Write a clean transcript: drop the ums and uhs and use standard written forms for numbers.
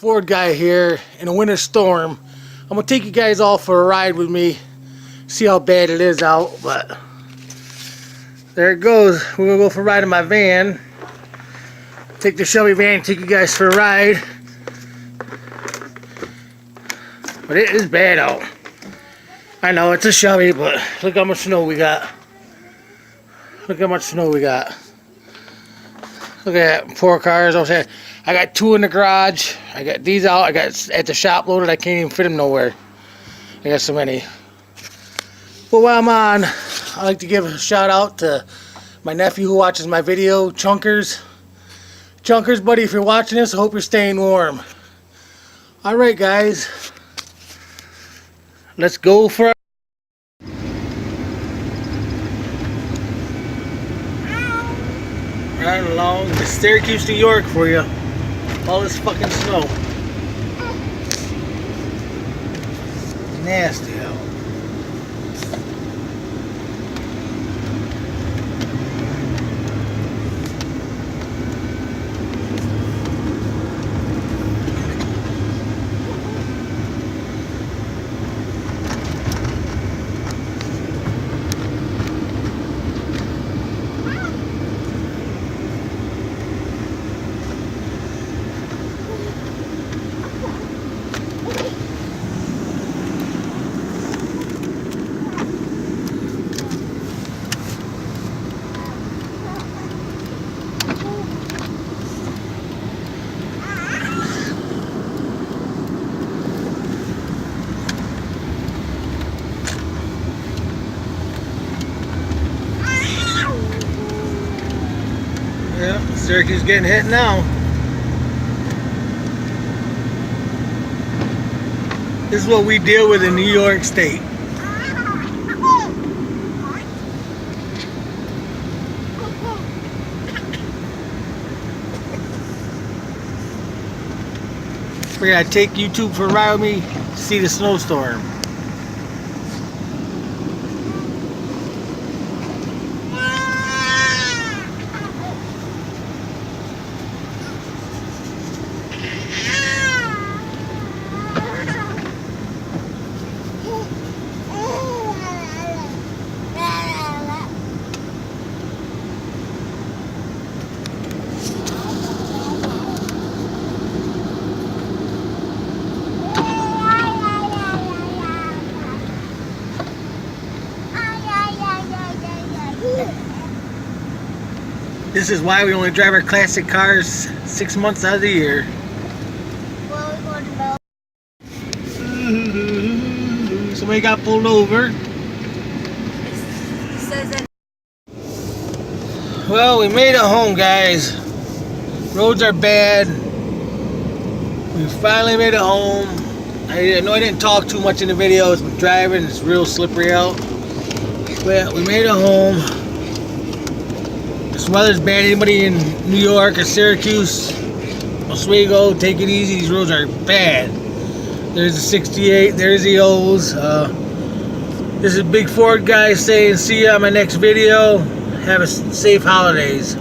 Ford guy here in a winter storm. I'm gonna take you guys all for a ride with me, see how bad it is out. But there it goes. We're gonna go for a ride in my van. Take the Chevy van, take you guys for a ride. But it is bad out. I know it's a Chevy, but look how much snow we got. Look how much snow we got. Look at that, poor cars. I got two in the garage. I got these out. I got at the shop loaded. I can't even fit them nowhere. I got so many. But while I'm on, I'd like to give a shout out to my nephew who watches my video, Chunkers. Chunkers, buddy, if you're watching this, I hope you're staying warm. Alright, guys. Let's go for a right along to Syracuse, New York for you. All this fucking snow. Nasty out. Yeah, Syracuse getting hit now. This is what we deal with in New York State. We're gonna take YouTube for a ride with me, see the snowstorm. This is why we only drive our classic cars 6 months out of the year. Somebody got pulled over. Well, we made it home, guys. Roads are bad. We finally made it home. I know I didn't talk too much in the videos, but driving is real slippery out. But we made it home. This weather's bad. Anybody in New York or Syracuse, Oswego, take it easy. These roads are bad. There's the 68. There's the O's. This is Big Ford guy saying see you on my next video. Have a safe holidays.